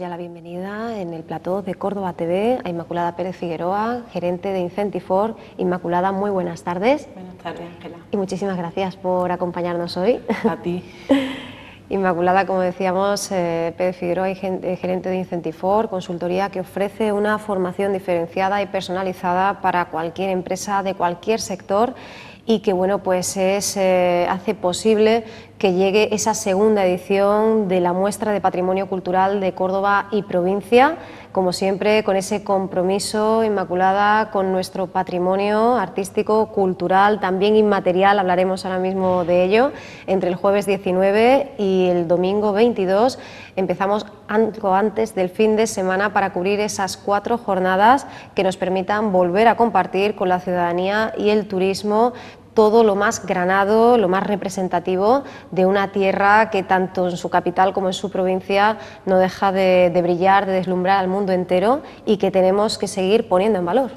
ya la bienvenida en el plató de Córdoba TV a Inmaculada Pérez Figueroa, gerente de Incentifor. Inmaculada, muy buenas tardes. Buenas tardes, Ángela. Y muchísimas gracias por acompañarnos hoy. A ti. Inmaculada, como decíamos, Pérez Figueroa, gerente de Incentifor, consultoría que ofrece una formación diferenciada y personalizada para cualquier empresa de cualquier sector y que bueno, pues hace posible que llegue esa segunda edición de la muestra de Patrimonio Cultural de Córdoba y provincia, como siempre con ese compromiso, Inmaculada, con nuestro patrimonio artístico, cultural, también inmaterial, hablaremos ahora mismo de ello. Entre el jueves 19 y el domingo 22 empezamos algo antes del fin de semana para cubrir esas 4 jornadas que nos permitan volver a compartir con la ciudadanía y el turismo todo lo más granado, lo más representativo de una tierra que tanto en su capital como en su provincia no deja de brillar, de deslumbrar al mundo entero y que tenemos que seguir poniendo en valor.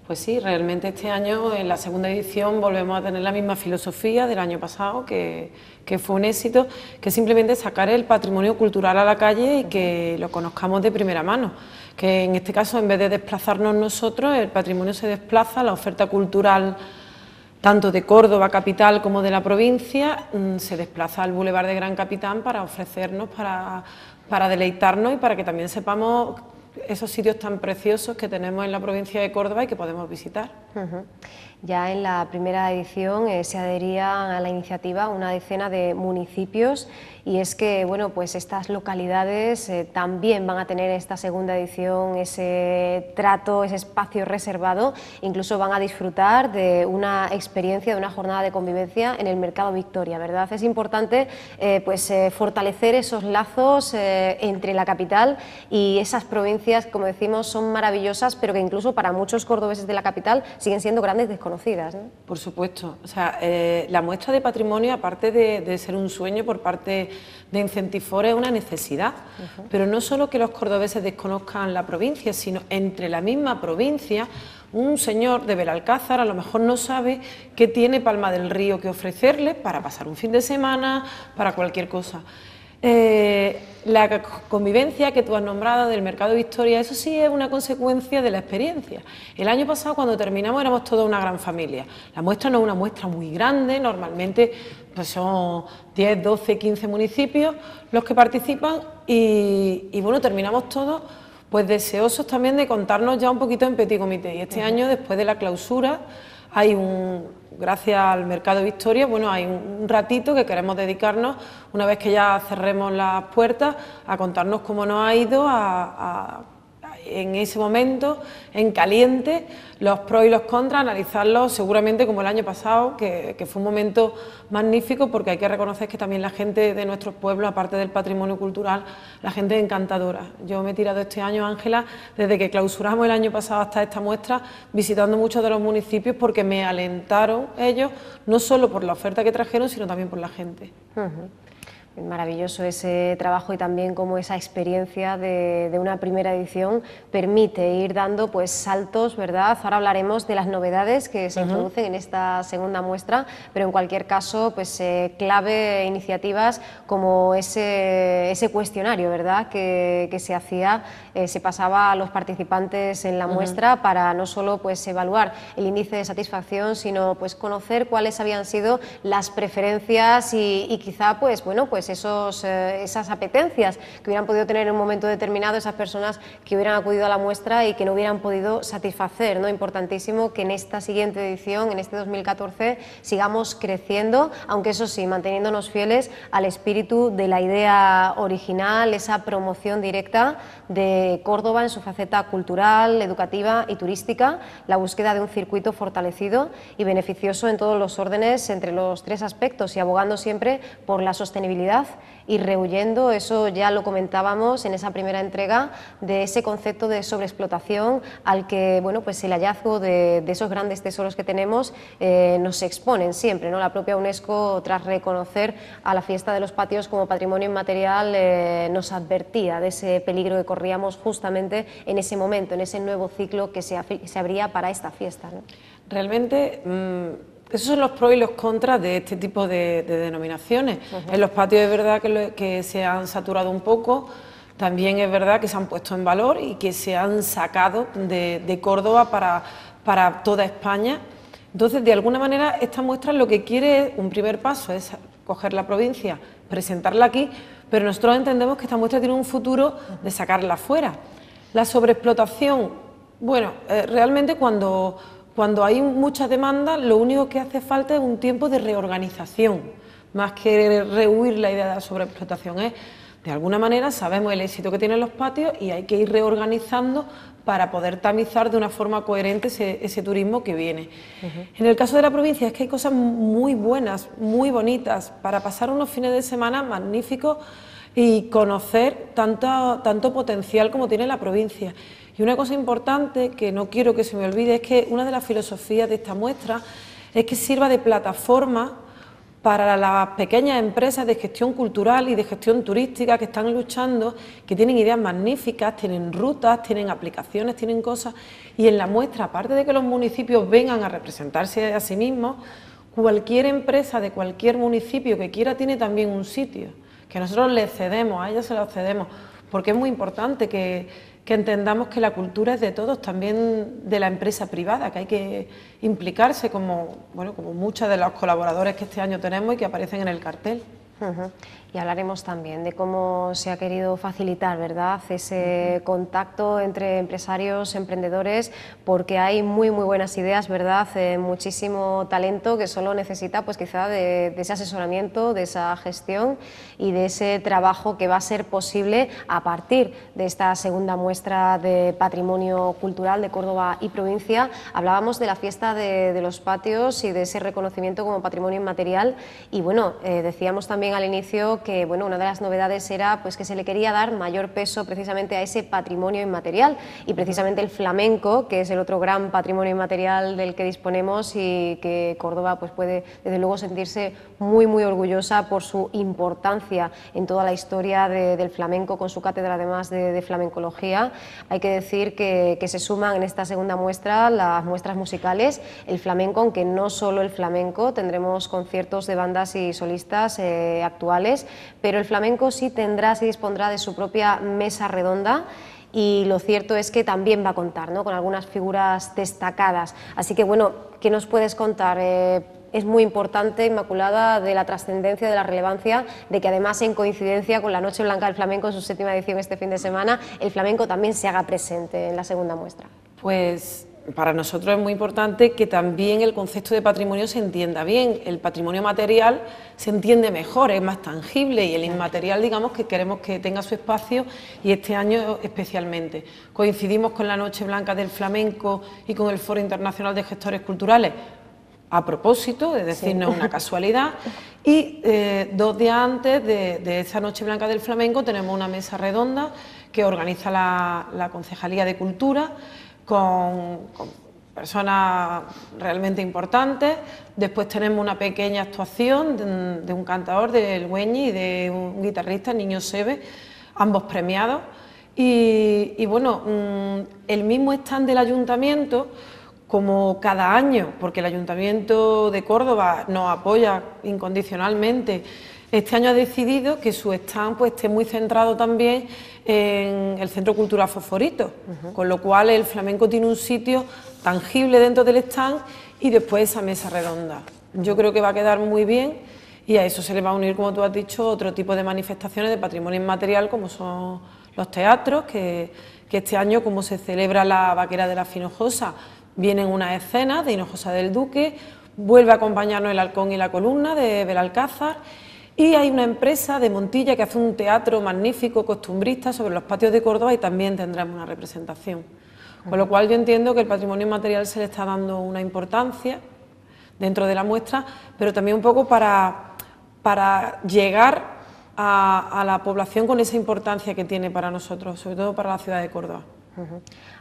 Pues sí, realmente este año en la segunda edición volvemos a tener la misma filosofía del año pasado, que fue un éxito, que es simplemente sacar el patrimonio cultural a la calle y que lo conozcamos de primera mano. Que en este caso, en vez de desplazarnos nosotros, el patrimonio se desplaza, la oferta cultural tanto de Córdoba capital como de la provincia se desplaza al Boulevard de Gran Capitán para ofrecernos, para deleitarnos y para que también sepamos esos sitios tan preciosos que tenemos en la provincia de Córdoba y que podemos visitar. Ya en la primera edición se adherían a la iniciativa una decena de municipios y es que bueno, pues estas localidades también van a tener esta segunda edición ese trato, ese espacio reservado, incluso van a disfrutar de una experiencia, de una jornada de convivencia en el Mercado Victoria, ¿verdad? Es importante fortalecer esos lazos entre la capital y esas provincias, como decimos, son maravillosas, pero que incluso para muchos cordobeses de la capital siguen siendo grandes desconocidas, ¿no? Por supuesto, o sea, la muestra de patrimonio, aparte de ser un sueño por parte de Incentifor, es una necesidad, pero no solo que los cordobeses desconozcan la provincia, sino entre la misma provincia. Un señor de Belalcázar a lo mejor no sabe qué tiene Palma del Río que ofrecerle para pasar un fin de semana, para cualquier cosa. La convivencia que tú has nombrado del Mercado Victoria, eso sí es una consecuencia de la experiencia. El año pasado, cuando terminamos, éramos toda una gran familia. La muestra no es una muestra muy grande, normalmente pues son 10, 12, 15 municipios los que participan y bueno, terminamos todos pues deseosos también de contarnos ya un poquito en petit comité. Y este año, después de la clausura, hay gracias al Mercado Victoria, bueno, hay un ratito que queremos dedicarnos, una vez que ya cerremos las puertas, a contarnos cómo nos ha ido en ese momento, en caliente, los pros y los contras, analizarlos seguramente como el año pasado, que fue un momento magnífico, porque hay que reconocer que también la gente de nuestros pueblos, aparte del patrimonio cultural, la gente es encantadora. Yo me he tirado este año, Ángela, desde que clausuramos el año pasado hasta esta muestra, visitando muchos de los municipios porque me alentaron ellos, no solo por la oferta que trajeron, sino también por la gente. Maravilloso ese trabajo y también como esa experiencia de una primera edición permite ir dando pues saltos, ¿verdad? Ahora hablaremos de las novedades que se introducen en esta segunda muestra, pero en cualquier caso pues clave iniciativas como ese cuestionario, ¿verdad? Que se hacía, se pasaba a los participantes en la muestra para no solo pues evaluar el índice de satisfacción, sino pues conocer cuáles habían sido las preferencias y quizá pues bueno, pues esas apetencias que hubieran podido tener en un momento determinado esas personas que hubieran acudido a la muestra y que no hubieran podido satisfacer, ¿no? Importantísimo que en esta siguiente edición, en este 2014, sigamos creciendo, aunque eso sí, manteniéndonos fieles al espíritu de la idea original, esa promoción directa de Córdoba en su faceta cultural, educativa y turística, la búsqueda de un circuito fortalecido y beneficioso en todos los órdenes entre los 3 aspectos y abogando siempre por la sostenibilidad y rehuyendo, eso ya lo comentábamos en esa primera entrega, de ese concepto de sobreexplotación al que bueno, pues el hallazgo de esos grandes tesoros que tenemos nos exponen siempre, ¿no? La propia UNESCO, tras reconocer a la fiesta de los patios como patrimonio inmaterial, nos advertía de ese peligro que corríamos justamente en ese momento, en ese nuevo ciclo que se abría para esta fiesta, ¿no? Realmente esos son los pros y los contras de este tipo de denominaciones. En los patios es verdad que se han saturado un poco, también es verdad que se han puesto en valor y que se han sacado de Córdoba para toda España. Entonces, de alguna manera, esta muestra lo que quiere, un primer paso, es coger la provincia, presentarla aquí, pero nosotros entendemos que esta muestra tiene un futuro de sacarla fuera. La sobreexplotación, bueno, realmente cuando hay mucha demanda, lo único que hace falta es un tiempo de reorganización, más que rehuir la idea de la sobreexplotación. De alguna manera sabemos el éxito que tienen los patios y hay que ir reorganizando para poder tamizar de una forma coherente ese turismo que viene. En el caso de la provincia es que hay cosas muy buenas, muy bonitas, para pasar unos fines de semana magníficos y conocer tanto potencial como tiene la provincia. Y una cosa importante que no quiero que se me olvide es que una de las filosofías de esta muestra es que sirva de plataforma para las pequeñas empresas de gestión cultural y de gestión turística que están luchando, que tienen ideas magníficas, tienen rutas, tienen aplicaciones, tienen cosas, y en la muestra, aparte de que los municipios vengan a representarse a sí mismos, cualquier empresa de cualquier municipio que quiera tiene también un sitio, que nosotros le cedemos, a ellas se lo cedemos, porque es muy importante que entendamos que la cultura es de todos, también de la empresa privada, que hay que implicarse como muchos de los colaboradores que este año tenemos y que aparecen en el cartel. Y hablaremos también de cómo se ha querido facilitar, ¿verdad?, ese contacto entre empresarios, emprendedores, porque hay muy buenas ideas, ¿verdad?, muchísimo talento que solo necesita, pues quizá de ese asesoramiento, de esa gestión y de ese trabajo que va a ser posible a partir de esta segunda muestra de patrimonio cultural de Córdoba y provincia. Hablábamos de la fiesta de los patios y de ese reconocimiento como patrimonio inmaterial y bueno, decíamos también al inicio que bueno, una de las novedades era pues que se le quería dar mayor peso precisamente a ese patrimonio inmaterial y precisamente el flamenco, que es el otro gran patrimonio inmaterial del que disponemos y que Córdoba pues puede desde luego sentirse muy orgullosa por su importancia en toda la historia del flamenco, con su cátedra además de flamencología. Hay que decir que se suman en esta segunda muestra las muestras musicales, el flamenco, aunque no solo el flamenco, tendremos conciertos de bandas y solistas actuales, pero el flamenco sí dispondrá de su propia mesa redonda y lo cierto es que también va a contar, ¿no?, con algunas figuras destacadas. Así que bueno, ¿qué nos puedes contar? Es muy importante, Inmaculada, de la trascendencia, de la relevancia, de que además en coincidencia con la Noche Blanca del Flamenco en su 7ª edición este fin de semana, el flamenco también se haga presente en la segunda muestra. Pues para nosotros es muy importante que también el concepto de patrimonio se entienda bien. El patrimonio material se entiende mejor, es más tangible, y el inmaterial, digamos, que queremos que tenga su espacio, y este año especialmente. Coincidimos con la Noche Blanca del Flamenco y con el Foro Internacional de Gestores Culturales a propósito, es decir, no es una casualidad, y 2 días antes de esa Noche Blanca del Flamenco tenemos una mesa redonda que organiza la Concejalía de Cultura, con personas realmente importantes. Después tenemos una pequeña actuación de un cantador, del Güeñi, y de un guitarrista, el Niño Sebe, ambos premiados. Y bueno, el mismo stand del ayuntamiento, como cada año, porque el Ayuntamiento de Córdoba nos apoya incondicionalmente, este año ha decidido que su stand pues esté muy centrado también en el Centro Cultural Fosforito, con lo cual el flamenco tiene un sitio tangible dentro del stand y después esa mesa redonda. Yo creo que va a quedar muy bien, y a eso se le va a unir, como tú has dicho, otro tipo de manifestaciones de patrimonio inmaterial, como son los teatros, que este año, como se celebra la Vaquera de la Finojosa, vienen unas escenas de Hinojosa del Duque, vuelve a acompañarnos el Halcón y la Columna de Belalcázar, y hay una empresa de Montilla que hace un teatro magnífico, costumbrista, sobre los patios de Córdoba, y también tendremos una representación. Con lo cual yo entiendo que el patrimonio inmaterial se le está dando una importancia dentro de la muestra, pero también un poco para llegar a la población con esa importancia que tiene para nosotros, sobre todo para la ciudad de Córdoba.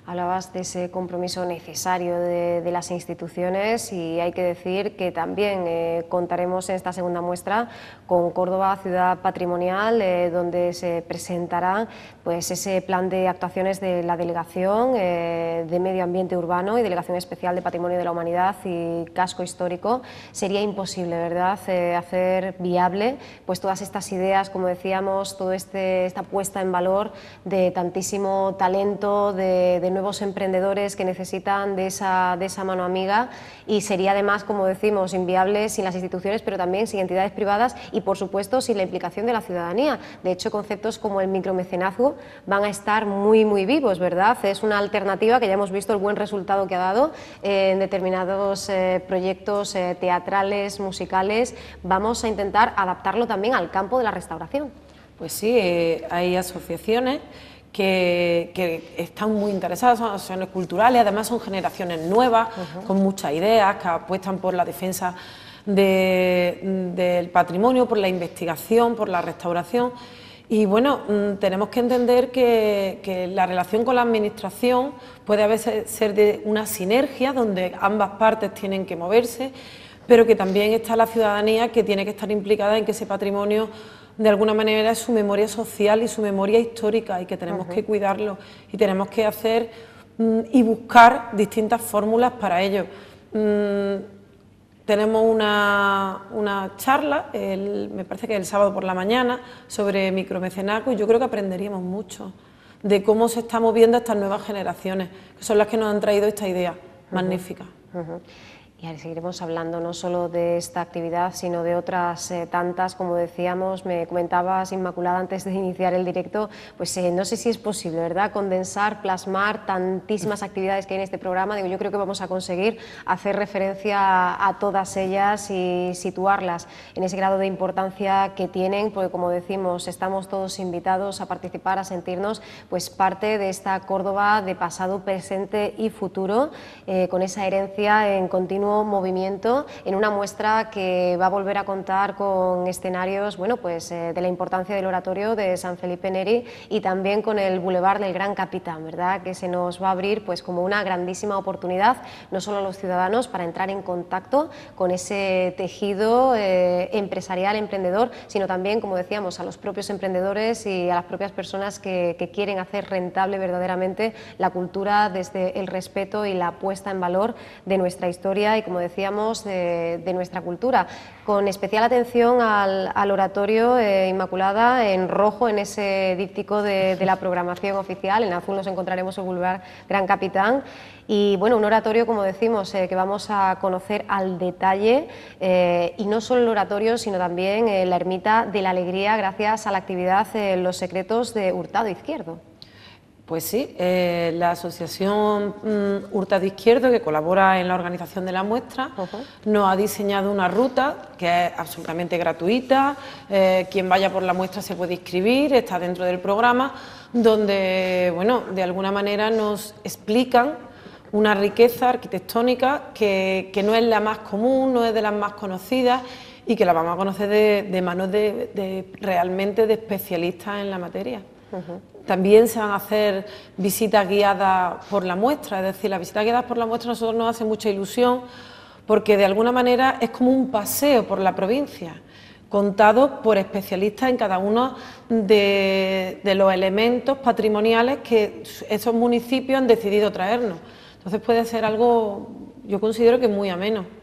Hablabas de ese compromiso necesario de las instituciones y hay que decir que también contaremos en esta segunda muestra con Córdoba Ciudad Patrimonial, donde se presentará pues ese plan de actuaciones de la Delegación de Medio Ambiente Urbano y Delegación Especial de Patrimonio de la Humanidad y Casco Histórico. Sería imposible, ¿verdad?, hacer viable pues todas estas ideas, como decíamos, toda esta puesta en valor de tantísimo talento, de nuevos emprendedores que necesitan de esa mano amiga, y sería además, como decimos, inviable sin las instituciones, pero también sin entidades privadas y, por supuesto, sin la implicación de la ciudadanía. De hecho, conceptos como el micromecenazgo van a estar muy vivos, ¿verdad? Es una alternativa que ya hemos visto el buen resultado que ha dado en determinados proyectos teatrales, musicales. Vamos a intentar adaptarlo también al campo de la restauración. Pues sí, hay asociaciones que están muy interesadas, son asociaciones culturales, además son generaciones nuevas, con muchas ideas, que apuestan por la defensa del patrimonio, por la investigación, por la restauración. Y bueno, tenemos que entender que la relación con la administración puede a veces ser de una sinergia donde ambas partes tienen que moverse, pero que también está la ciudadanía, que tiene que estar implicada en que ese patrimonio de alguna manera es su memoria social y su memoria histórica, y que tenemos que cuidarlo y tenemos que hacer y buscar distintas fórmulas para ello. Tenemos una charla, me parece que el sábado por la mañana, sobre micromecenazgo, y yo creo que aprenderíamos mucho de cómo se están moviendo estas nuevas generaciones, que son las que nos han traído esta idea magnífica. Y ahora seguiremos hablando no solo de esta actividad, sino de otras tantas, como decíamos. Me comentabas, Inmaculada, antes de iniciar el directo, pues no sé si es posible, ¿verdad?, condensar, plasmar tantísimas actividades que hay en este programa. Digo, yo creo que vamos a conseguir hacer referencia a todas ellas y situarlas en ese grado de importancia que tienen, porque, como decimos, estamos todos invitados a participar, a sentirnos pues parte de esta Córdoba de pasado, presente y futuro, con esa herencia en continuo movimiento, en una muestra que va a volver a contar con escenarios, bueno, pues de la importancia del oratorio de San Felipe Neri, y también con el Boulevard del Gran Capitán, ¿verdad?, que se nos va a abrir pues como una grandísima oportunidad, no solo a los ciudadanos para entrar en contacto con ese tejido empresarial, emprendedor, sino también, como decíamos, a los propios emprendedores y a las propias personas que quieren hacer rentable verdaderamente la cultura desde el respeto y la puesta en valor de nuestra historia y, como decíamos, de nuestra cultura, con especial atención al oratorio, Inmaculada, en rojo en ese díptico de la programación oficial. En azul nos encontraremos el Boulevard Gran Capitán, y bueno, un oratorio, como decimos, que vamos a conocer al detalle, y no solo el oratorio, sino también la Ermita de la Alegría, gracias a la actividad Los Secretos de Hurtado Izquierdo. Pues sí, la asociación Hurtado Izquierdo, que colabora en la organización de la muestra, nos ha diseñado una ruta que es absolutamente gratuita. Quien vaya por la muestra se puede inscribir, está dentro del programa, donde, bueno, de alguna manera nos explican una riqueza arquitectónica que no es la más común, no es de las más conocidas, y que la vamos a conocer de manos realmente de especialistas en la materia. También se van a hacer visitas guiadas por la muestra, es decir, las visitas guiadas por la muestra a nosotros nos hace mucha ilusión, porque de alguna manera es como un paseo por la provincia, contado por especialistas en cada uno de los elementos patrimoniales que esos municipios han decidido traernos. Entonces puede ser algo, yo considero que muy ameno,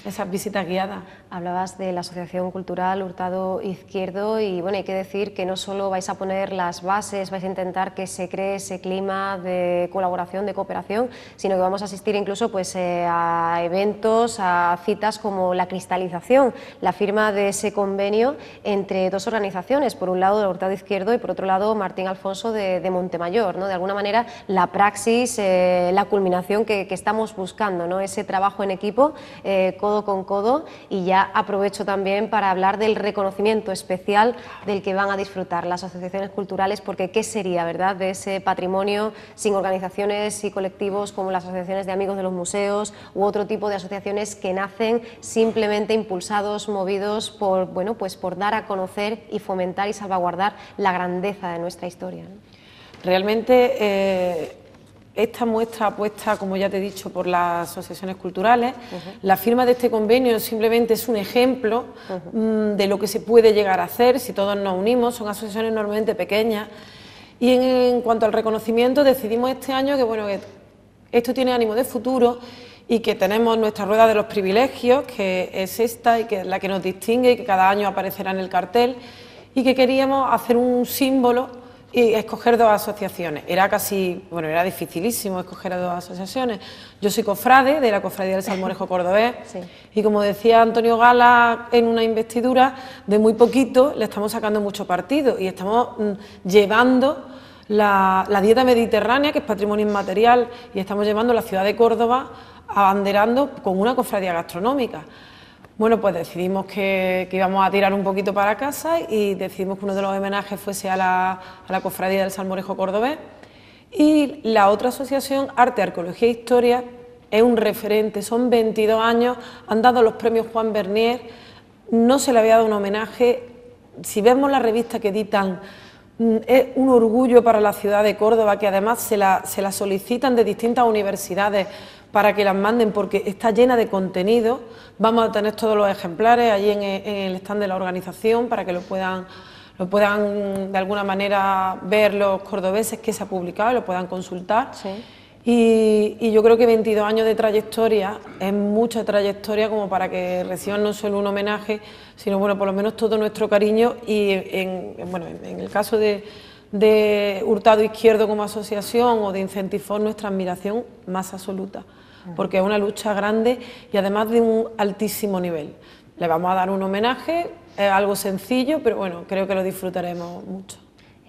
esas visitas guiadas. Hablabas de la Asociación Cultural Hurtado Izquierdo, y bueno, hay que decir que no solo vais a poner las bases, vais a intentar que se cree ese clima de colaboración, de cooperación, sino que vamos a asistir incluso pues a eventos, a citas como la cristalización, la firma de ese convenio entre dos organizaciones, por un lado de Hurtado Izquierdo y por otro lado Martín Alfonso de Montemayor, ¿no? De alguna manera la praxis, la culminación que estamos buscando, ¿no? Ese trabajo en equipo, codo con codo. Y ya aprovecho también para hablar del reconocimiento especial del que van a disfrutar las asociaciones culturales, porque ¿qué sería, verdad?, de ese patrimonio sin organizaciones y colectivos como las asociaciones de amigos de los museos u otro tipo de asociaciones que nacen simplemente impulsados, movidos por, bueno, pues por dar a conocer y fomentar y salvaguardar la grandeza de nuestra historia, ¿no? Realmente esta muestra apuesta, como ya te he dicho, por las asociaciones culturales. La firma de este convenio simplemente es un ejemplo de lo que se puede llegar a hacer si todos nos unimos. Son asociaciones normalmente pequeñas. Y en cuanto al reconocimiento, decidimos este año que, bueno, que esto tiene ánimo de futuro y que tenemos nuestra rueda de los privilegios, que es esta y que es la que nos distingue y que cada año aparecerá en el cartel, y que queríamos hacer un símbolo y escoger dos asociaciones. Era dificilísimo escoger a dos asociaciones. Yo soy cofrade de la Cofradía del Salmorejo Cordobés, sí. Y como decía Antonio Gala en una investidura, de muy poquito le estamos sacando mucho partido y estamos llevando la dieta mediterránea, que es patrimonio inmaterial, y estamos llevando la ciudad de Córdoba abanderando con una cofradía gastronómica. Bueno, pues decidimos que íbamos a tirar un poquito para casa y decidimos que uno de los homenajes fuese a la Cofradía del Salmorejo Cordobés. Y la otra asociación, Arte, Arqueología e Historia, es un referente, son 22 años, han dado los premios Juan Bernier, no se le había dado un homenaje. Si vemos la revista que editan, es un orgullo para la ciudad de Córdoba, que además se la solicitan de distintas universidades para que las manden, porque está llena de contenido. Vamos a tener todos los ejemplares allí en el stand de la organización para que lo puedan de alguna manera ver los cordobeses que se ha publicado y lo puedan consultar. Sí. Y yo creo que 22 años de trayectoria es mucha trayectoria como para que reciban no solo un homenaje, sino bueno, por lo menos todo nuestro cariño y en el caso de Hurtado Izquierdo como asociación o de Incentifor, nuestra admiración más absoluta, porque es una lucha grande y además de un altísimo nivel. Le vamos a dar un homenaje, es algo sencillo, pero bueno, creo que lo disfrutaremos mucho.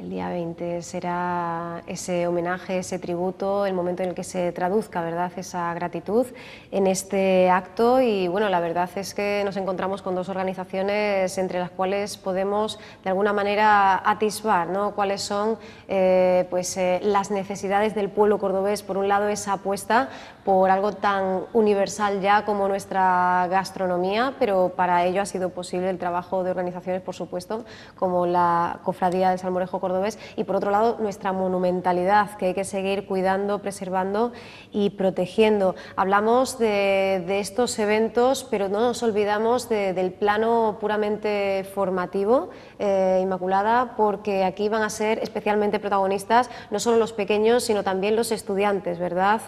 El día 20 será ese homenaje, ese tributo, el momento en el que se traduzca, ¿verdad?, esa gratitud en este acto. Y bueno, la verdad es que nos encontramos con dos organizaciones entre las cuales podemos de alguna manera atisbar, ¿no?, cuáles son las necesidades del pueblo cordobés. Por un lado, esa apuesta por algo tan universal ya como nuestra gastronomía, pero para ello ha sido posible el trabajo de organizaciones, por supuesto, como la Cofradía del Salmorejo Cordobés, y por otro lado nuestra monumentalidad, que hay que seguir cuidando, preservando y protegiendo. Hablamos de estos eventos, pero no nos olvidamos del plano puramente formativo, Inmaculada, porque aquí van a ser especialmente protagonistas no solo los pequeños, sino también los estudiantes, ¿verdad?,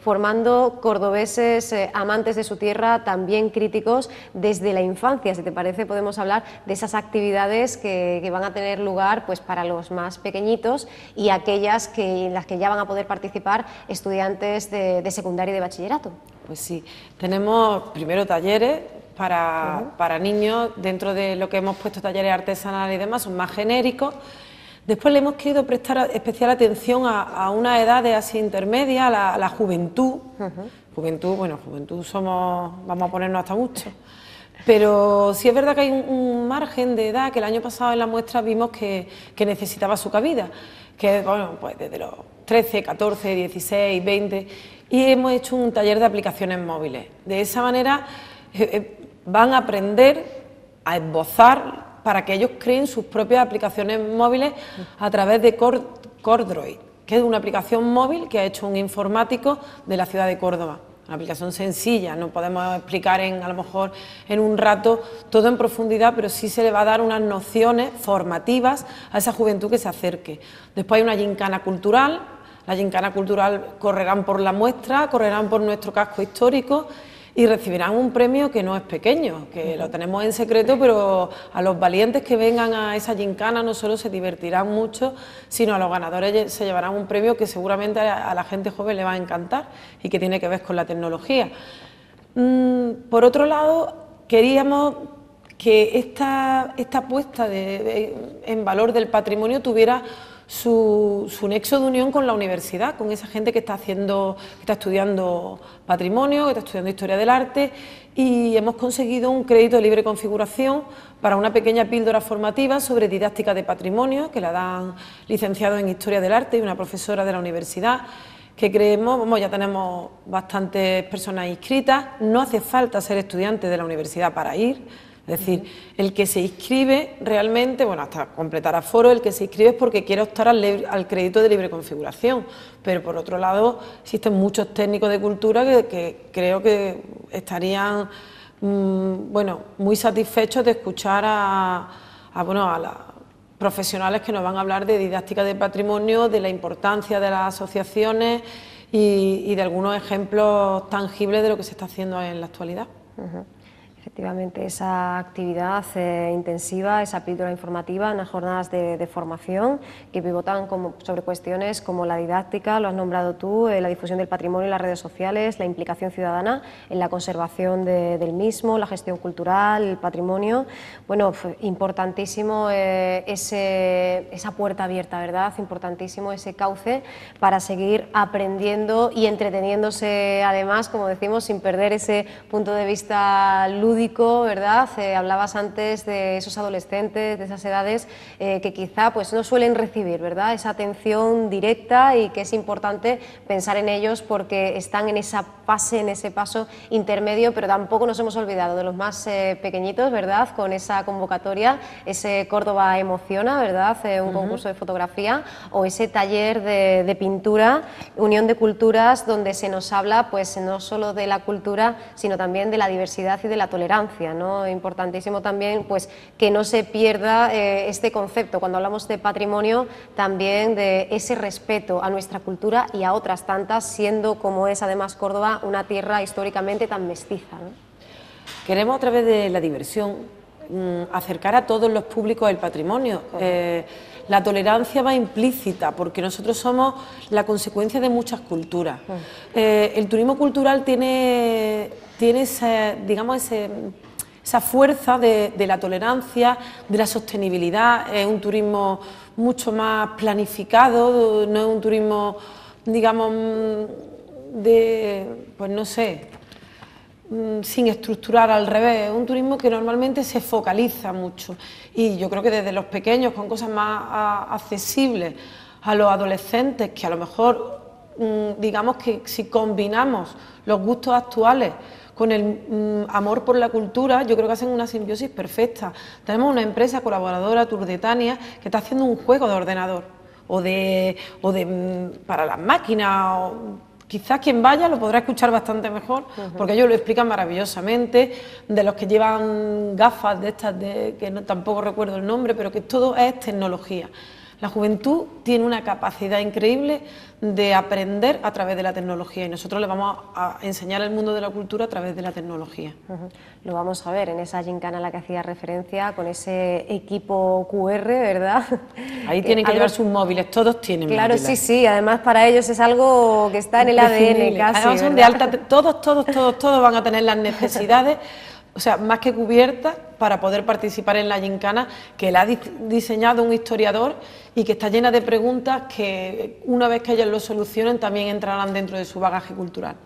formando cordobeses amantes de su tierra, también críticos desde la infancia. Si te parece, podemos hablar de esas actividades que van a tener lugar pues para los más pequeñitos y aquellas en las que ya van a poder participar estudiantes de secundaria y de bachillerato. Pues sí, tenemos primero talleres para niños, dentro de lo que hemos puesto talleres artesanales y demás, son más genéricos. Después le hemos querido prestar especial atención a una edad así intermedia, a la juventud. Juventud vamos a ponernos hasta mucho. Pero sí es verdad que hay un margen de edad que el año pasado en la muestra vimos que necesitaba su cabida, que bueno, pues desde los 13, 14, 16, 20, y hemos hecho un taller de aplicaciones móviles. De esa manera van a aprender a esbozar para que ellos creen sus propias aplicaciones móviles a través de Cordroid, que es una aplicación móvil que ha hecho un informático de la ciudad de Córdoba. Una aplicación sencilla, no podemos explicar a lo mejor en un rato todo en profundidad, pero sí se le va a dar unas nociones formativas a esa juventud que se acerque. Después hay una gincana cultural, la gincana cultural correrán por la muestra, correrán por nuestro casco histórico y recibirán un premio que no es pequeño, que lo tenemos en secreto, pero a los valientes que vengan a esa gincana no solo se divertirán mucho, sino a los ganadores se llevarán un premio que seguramente a la gente joven le va a encantar y que tiene que ver con la tecnología. Por otro lado, queríamos que esta puesta en valor del patrimonio tuviera su nexo de unión con la universidad, con esa gente que está estudiando patrimonio, que está estudiando historia del arte, y hemos conseguido un crédito de libre configuración para una pequeña píldora formativa sobre didáctica de patrimonio, que la dan licenciados en historia del arte y una profesora de la universidad, que creemos, ya tenemos bastantes personas inscritas, no hace falta ser estudiante de la universidad para ir. Es decir, el que se inscribe realmente, bueno, hasta completar aforo, el que se inscribe es porque quiere optar al crédito de libre configuración, pero por otro lado existen muchos técnicos de cultura que creo que estarían bueno, muy satisfechos de escuchar a las profesionales que nos van a hablar de didáctica de patrimonio, de la importancia de las asociaciones y de algunos ejemplos tangibles de lo que se está haciendo en la actualidad. Efectivamente, esa actividad intensiva, esa píldora informativa, unas jornadas de formación que pivotan sobre cuestiones como la didáctica, lo has nombrado tú, la difusión del patrimonio en las redes sociales, la implicación ciudadana en la conservación del mismo, la gestión cultural, el patrimonio. Bueno, importantísimo esa puerta abierta, ¿verdad? Importantísimo ese cauce para seguir aprendiendo y entreteniéndose, además, como decimos, sin perder ese punto de vista lúdico, ¿verdad? Hablabas antes de esos adolescentes, de esas edades que quizá pues no suelen recibir, ¿verdad? Esa atención directa, y que es importante pensar en ellos porque están en esa fase, en ese paso intermedio, pero tampoco nos hemos olvidado de los más pequeñitos, ¿verdad? Con esa convocatoria, ese Córdoba Emociona, ¿verdad? Un concurso de fotografía, o ese taller de pintura, Unión de Culturas, donde se nos habla pues no solo de la cultura, sino también de la diversidad y de la tolerancia, ¿no? Importantísimo también pues que no se pierda este concepto cuando hablamos de patrimonio, también de ese respeto a nuestra cultura y a otras tantas, siendo como es además Córdoba una tierra históricamente tan mestiza, ¿no? Queremos, a través de la diversión, acercar a todos los públicos el patrimonio. La tolerancia va implícita porque nosotros somos la consecuencia de muchas culturas. El turismo cultural tiene esa fuerza de la tolerancia, de la sostenibilidad. Es un turismo mucho más planificado, no es un turismo, digamos, pues no sé, sin estructurar, al revés. Es un turismo que normalmente se focaliza mucho, y yo creo que desde los pequeños, con cosas más accesibles a los adolescentes, que a lo mejor digamos que si combinamos los gustos actuales con el amor por la cultura, yo creo que hacen una simbiosis perfecta. Tenemos una empresa colaboradora, Turdetania, que está haciendo un juego de ordenador para las máquinas. Quizás quien vaya lo podrá escuchar bastante mejor, porque ellos lo explican maravillosamente, de los que llevan gafas de estas, que tampoco recuerdo el nombre, pero que todo es tecnología. La juventud tiene una capacidad increíble de aprender a través de la tecnología, y nosotros les vamos a enseñar el mundo de la cultura a través de la tecnología. Lo vamos a ver en esa gincana a la que hacía referencia, con ese equipo QR, ¿verdad? Ahí tienen que llevar sus móviles, todos tienen claro, móviles. Sí, además para ellos es algo que está en el ADN casi. Además son de alta, todos van a tener las necesidades, o sea, más que cubiertas, para poder participar en la gincana, que la ha diseñado un historiador y que está llena de preguntas que, una vez que ellos lo solucionen, también entrarán dentro de su bagaje cultural.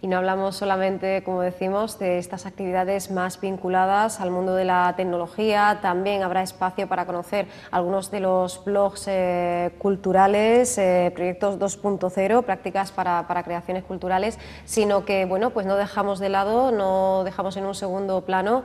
Y no hablamos solamente, como decimos, de estas actividades más vinculadas al mundo de la tecnología. También habrá espacio para conocer algunos de los blogs culturales, proyectos 2.0, prácticas para creaciones culturales, sino que, bueno, pues no dejamos de lado, no dejamos en un segundo plano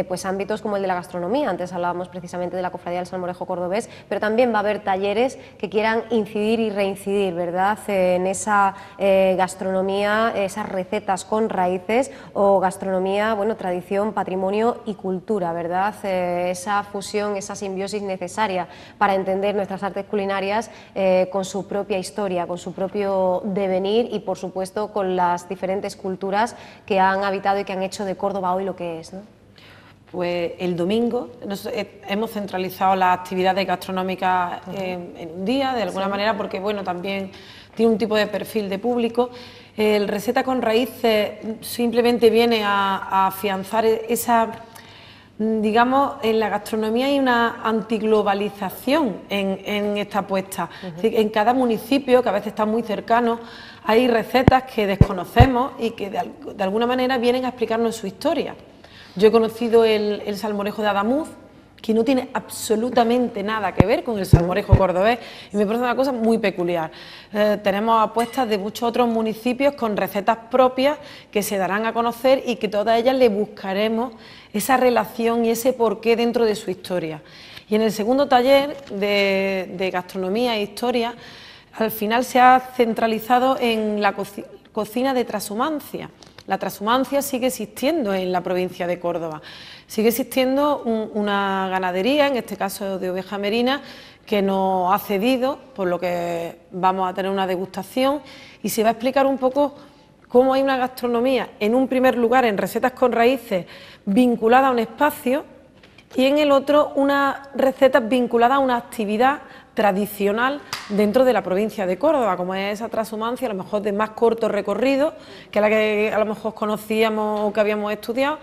pues ámbitos como el de la gastronomía. Antes hablábamos precisamente de la Cofradía del Salmorejo Cordobés, pero también va a haber talleres que quieran incidir y reincidir, ¿verdad?, en esa gastronomía, esas recetas con raíces, o gastronomía, bueno, tradición, patrimonio y cultura, ¿verdad? Esa fusión, esa simbiosis necesaria para entender nuestras artes culinarias con su propia historia, con su propio devenir y, por supuesto, con las diferentes culturas que han habitado y que han hecho de Córdoba hoy lo que es, ¿no? Pues el domingo hemos centralizado las actividades gastronómicas en un día, de alguna manera, porque bueno, también tiene un tipo de perfil de público. El Receta con Raíces simplemente viene a afianzar esa, digamos, en la gastronomía hay una antiglobalización en esta apuesta. Es decir, en cada municipio, que a veces está muy cercano, hay recetas que desconocemos y que de alguna manera vienen a explicarnos su historia. Yo he conocido el salmorejo de Adamuz, que no tiene absolutamente nada que ver con el salmorejo cordobés y me parece una cosa muy peculiar. Tenemos apuestas de muchos otros municipios con recetas propias que se darán a conocer y que todas ellas le buscaremos esa relación y ese porqué dentro de su historia. Y en el segundo taller de gastronomía e historia, al final se ha centralizado en la cocina de trashumancia. La trashumancia sigue existiendo en la provincia de Córdoba. Sigue existiendo una ganadería, en este caso de oveja merina, que nos ha cedido, por lo que vamos a tener una degustación y se va a explicar un poco cómo hay una gastronomía, en un primer lugar en recetas con raíces vinculada a un espacio y en el otro unas recetas vinculadas a una actividad tradicional dentro de la provincia de Córdoba, como es esa trashumancia, a lo mejor de más corto recorrido, que la que a lo mejor conocíamos o que habíamos estudiado,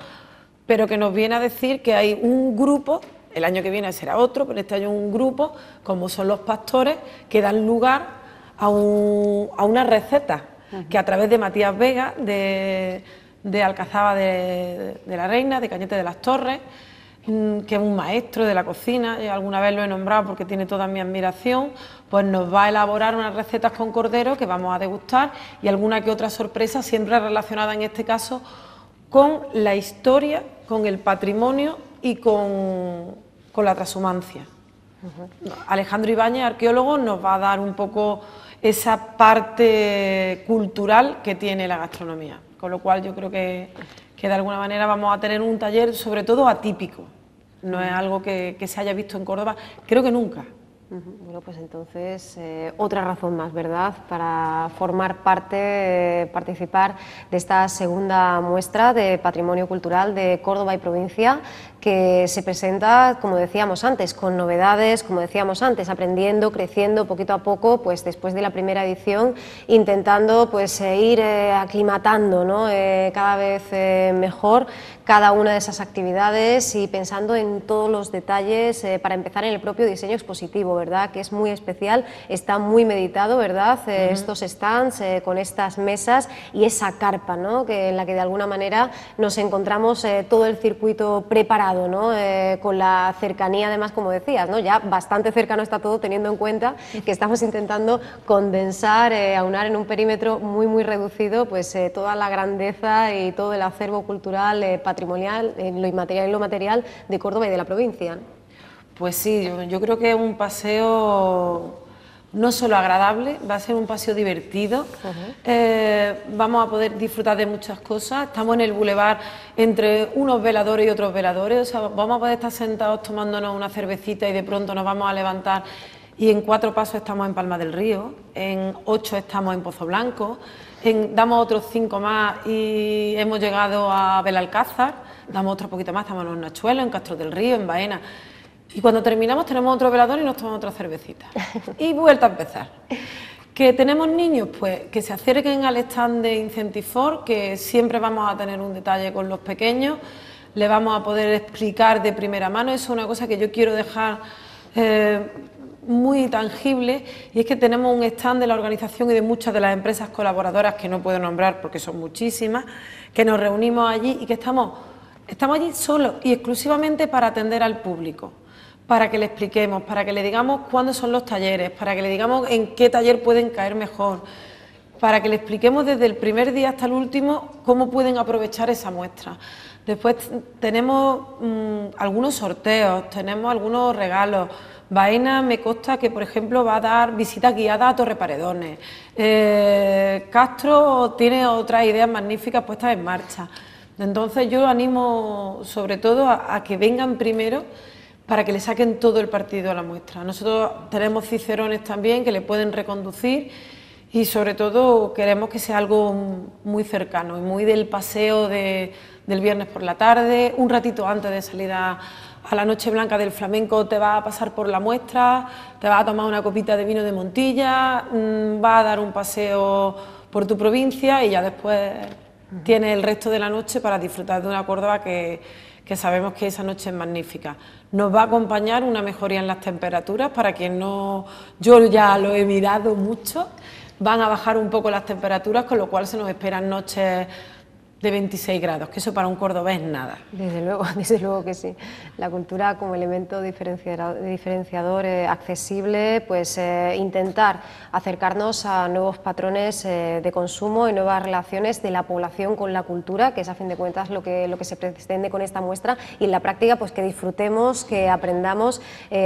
pero que nos viene a decir que hay un grupo, el año que viene será otro, pero este año un grupo, como son los pastores, que dan lugar a unas recetas que a través de Matías Vega, de Alcazaba de la Reina, de Cañete de las Torres, que es un maestro de la cocina, yo alguna vez lo he nombrado porque tiene toda mi admiración, pues nos va a elaborar unas recetas con cordero que vamos a degustar y alguna que otra sorpresa, siempre relacionada en este caso con la historia, con el patrimonio y con la trashumancia. Alejandro Ibáñez, arqueólogo, nos va a dar un poco esa parte cultural que tiene la gastronomía, con lo cual yo creo que de alguna manera vamos a tener un taller sobre todo atípico, no es algo que se haya visto en Córdoba, creo que nunca. Bueno, pues entonces otra razón más, ¿verdad?, para formar parte, participar de esta segunda muestra de Patrimonio Cultural de Córdoba y provincia, que se presenta, como decíamos antes, con novedades, como decíamos antes, aprendiendo, creciendo poquito a poco, pues después de la primera edición, intentando pues ir aclimatando, ¿no?, cada vez mejor cada una de esas actividades y pensando en todos los detalles, para empezar en el propio diseño expositivo, ¿verdad?, que es muy especial, está muy meditado, ¿verdad?, estos stands con estas mesas y esa carpa, ¿no?, en la que de alguna manera nos encontramos todo el circuito preparado, ¿no?, con la cercanía, además, como decías, ¿no?, ya bastante cercano está todo, teniendo en cuenta que estamos intentando condensar, aunar en un perímetro muy reducido pues toda la grandeza y todo el acervo cultural, patrimonial, en lo inmaterial y lo material de Córdoba y de la provincia. Pues sí, yo creo que es un paseo no solo agradable, va a ser un paseo divertido, vamos a poder disfrutar de muchas cosas, estamos en el bulevar entre unos veladores y otros veladores, o sea, vamos a poder estar sentados tomándonos una cervecita y de pronto nos vamos a levantar y en 4 pasos estamos en Palma del Río, en 8 estamos en Pozo Blanco, damos otros 5 más y hemos llegado a Belalcázar, damos otro poquito más, estamos en Los Nachuelos, en Castro del Río, en Baena. Y cuando terminamos tenemos otro velador y nos tomamos otra cervecita. Y vuelta a empezar. ¿Que tenemos niños? Pues que se acerquen al stand de Incentifor, que siempre vamos a tener un detalle con los pequeños, le vamos a poder explicar de primera mano, eso es una cosa que yo quiero dejar muy tangible, y es que tenemos un stand de la organización y de muchas de las empresas colaboradoras, que no puedo nombrar porque son muchísimas, que nos reunimos allí y que estamos allí solo y exclusivamente para atender al público, para que le expliquemos, para que le digamos cuándo son los talleres, para que le digamos en qué taller pueden caer mejor, para que le expliquemos desde el primer día hasta el último cómo pueden aprovechar esa muestra. Después tenemos algunos sorteos, tenemos algunos regalos. Baena me consta que, por ejemplo, va a dar visitas guiadas a Torreparedones. Castro tiene otras ideas magníficas puestas en marcha. Entonces yo animo sobre todo a que vengan primero para que le saquen todo el partido a la muestra. Nosotros tenemos cicerones también que le pueden reconducir y sobre todo queremos que sea algo muy cercano y muy del paseo del viernes por la tarde, un ratito antes de salir a la Noche Blanca del Flamenco te vas a pasar por la muestra, te vas a tomar una copita de vino de Montilla, vas a dar un paseo por tu provincia y ya después tienes el resto de la noche para disfrutar de una Córdoba que sabemos que esa noche es magnífica. Nos va a acompañar una mejoría en las temperaturas, para quien no, yo ya lo he mirado mucho, van a bajar un poco las temperaturas, con lo cual se nos esperan noches de 26 grados, que eso para un cordobés es nada. Desde luego que sí. La cultura como elemento diferenciador accesible, pues intentar acercarnos a nuevos patrones de consumo y nuevas relaciones de la población con la cultura, que es a fin de cuentas lo que se pretende con esta muestra, y en la práctica pues que disfrutemos, que aprendamos.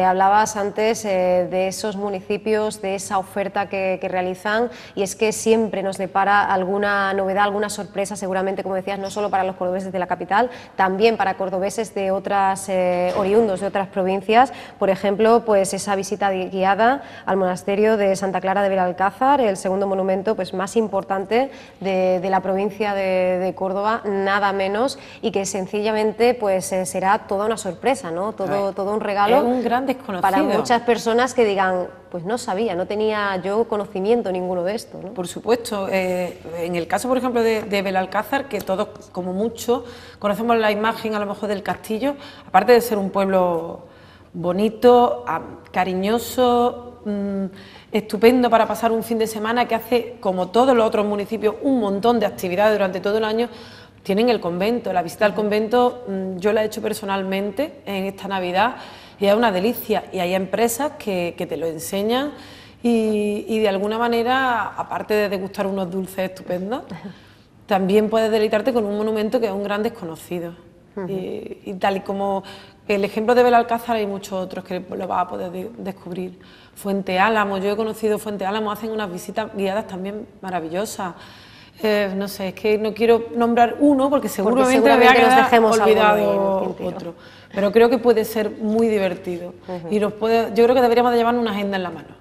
Hablabas antes de esos municipios, de esa oferta que realizan, y es que siempre nos depara alguna novedad, alguna sorpresa, seguramente, como decías, no solo para los cordobeses de la capital, también para cordobeses de otras oriundos de otras provincias. Por ejemplo, pues esa visita guiada al monasterio de Santa Clara de Belalcázar, el segundo monumento pues más importante de la provincia de Córdoba, nada menos, y que sencillamente pues será toda una sorpresa, ¿no? Todo un regalo. Es un gran desconocido para muchas personas que digan, pues no sabía, no tenía yo conocimiento ninguno de esto, ¿no? Por supuesto. En el caso, por ejemplo, de Belalcázar, que todos, como mucho, conocemos la imagen a lo mejor del castillo, aparte de ser un pueblo bonito, cariñoso, estupendo para pasar un fin de semana, que hace, como todos los otros municipios, un montón de actividades durante todo el año. Tienen el convento, la visita al convento yo la he hecho personalmente en esta Navidad y es una delicia, y hay empresas que te lo enseñan y de alguna manera, aparte de degustar unos dulces estupendos, también puedes deleitarte con un monumento que es un gran desconocido. Y tal y como el ejemplo de Belalcázar, hay muchos otros que lo vas a poder descubrir. Fuente Álamo, yo he conocido Fuente Álamo, hacen unas visitas guiadas también maravillosas. No sé, es que no quiero nombrar uno porque seguramente me voy a quedar olvidado otro, pero creo que puede ser muy divertido y yo creo que deberíamos de llevar una agenda en la mano.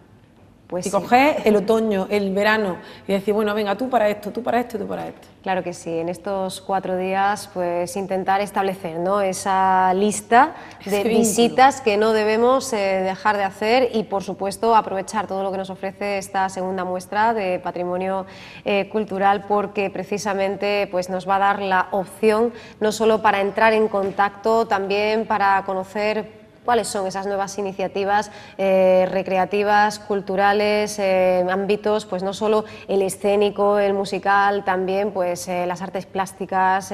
Pues y sí. coger el otoño, el verano y decir, bueno, venga, tú para esto, tú para esto y tú para esto. Claro que sí, en estos 4 días pues intentar establecer, ¿no?, esa lista de visitas que no debemos dejar de hacer, y por supuesto aprovechar todo lo que nos ofrece esta segunda muestra de patrimonio cultural, porque precisamente pues nos va a dar la opción no solo para entrar en contacto, también para conocer cuáles son esas nuevas iniciativas recreativas, culturales, ámbitos, pues no solo el escénico, el musical, también pues las artes plásticas,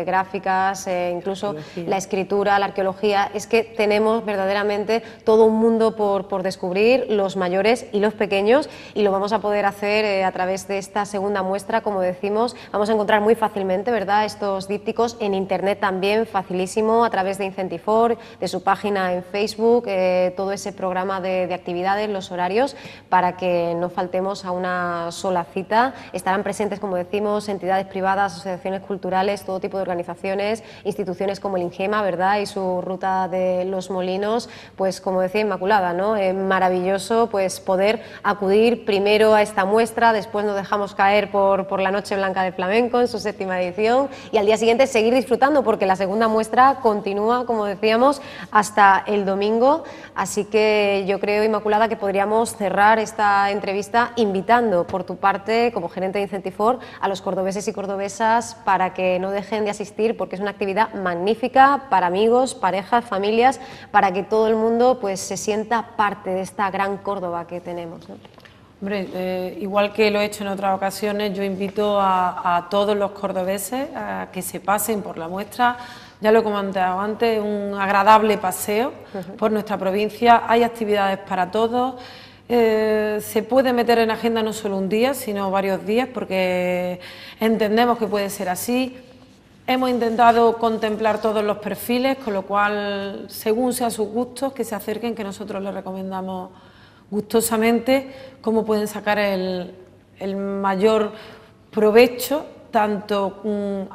gráficas, incluso la escritura, la arqueología. Es que tenemos verdaderamente todo un mundo por descubrir, los mayores y los pequeños, y lo vamos a poder hacer a través de esta segunda muestra, como decimos. Vamos a encontrar muy fácilmente, ¿verdad?, estos dípticos en internet también, facilísimo, a través de Incentifor, de su página en Facebook, todo ese programa de actividades, los horarios, para que no faltemos a una sola cita. Estarán presentes, como decimos, entidades privadas, asociaciones culturales, todo tipo de organizaciones, instituciones como el INGEMA, ¿verdad?, y su ruta de los molinos. Pues como decía Inmaculada, ¿no?, maravilloso pues poder acudir primero a esta muestra, después nos dejamos caer por la Noche Blanca del Flamenco en su 7ª edición, y al día siguiente seguir disfrutando, porque la segunda muestra continúa, como decíamos, hasta el domingo. Así que yo creo, Inmaculada, que podríamos cerrar esta entrevista invitando por tu parte, como gerente de Incentifor, a los cordobeses y cordobesas para que no dejen de asistir, porque es una actividad magnífica para amigos, parejas, familias, para que todo el mundo pues se sienta parte de esta gran Córdoba que tenemos, ¿no? Hombre, igual que lo he hecho en otras ocasiones, yo invito a todos los cordobeses a que se pasen por la muestra. Ya lo he comentado antes, un agradable paseo por nuestra provincia. Hay actividades para todos. Se puede meter en agenda no solo un día, sino varios días, porque entendemos que puede ser así. Hemos intentado contemplar todos los perfiles, con lo cual, según sean sus gustos, que se acerquen, que nosotros les recomendamos gustosamente cómo pueden sacar el mayor provecho, tanto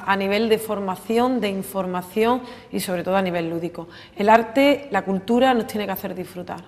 a nivel de formación, de información y sobre todo a nivel lúdico. El arte, la cultura nos tiene que hacer disfrutar.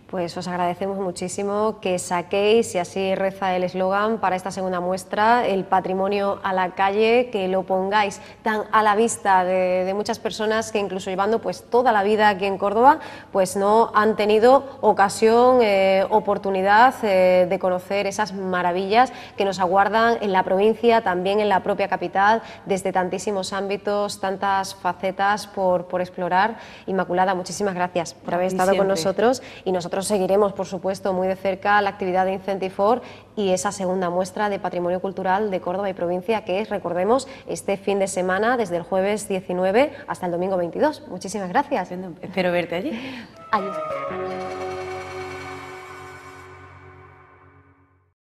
Pues os agradecemos muchísimo que saquéis, y así reza el eslogan para esta segunda muestra, el patrimonio a la calle, que lo pongáis tan a la vista de muchas personas que, incluso llevando pues toda la vida aquí en Córdoba, pues no han tenido ocasión, oportunidad de conocer esas maravillas que nos aguardan en la provincia, también en la propia capital, desde tantísimos ámbitos, tantas facetas por explorar. Inmaculada, muchísimas gracias por haber estado con nosotros, y nosotros nosotros seguiremos, por supuesto, muy de cerca la actividad de Incentifor y esa segunda muestra de Patrimonio Cultural de Córdoba y provincia, que es, recordemos, este fin de semana, desde el jueves 19 hasta el domingo 22. Muchísimas gracias. Espero verte allí. Allí.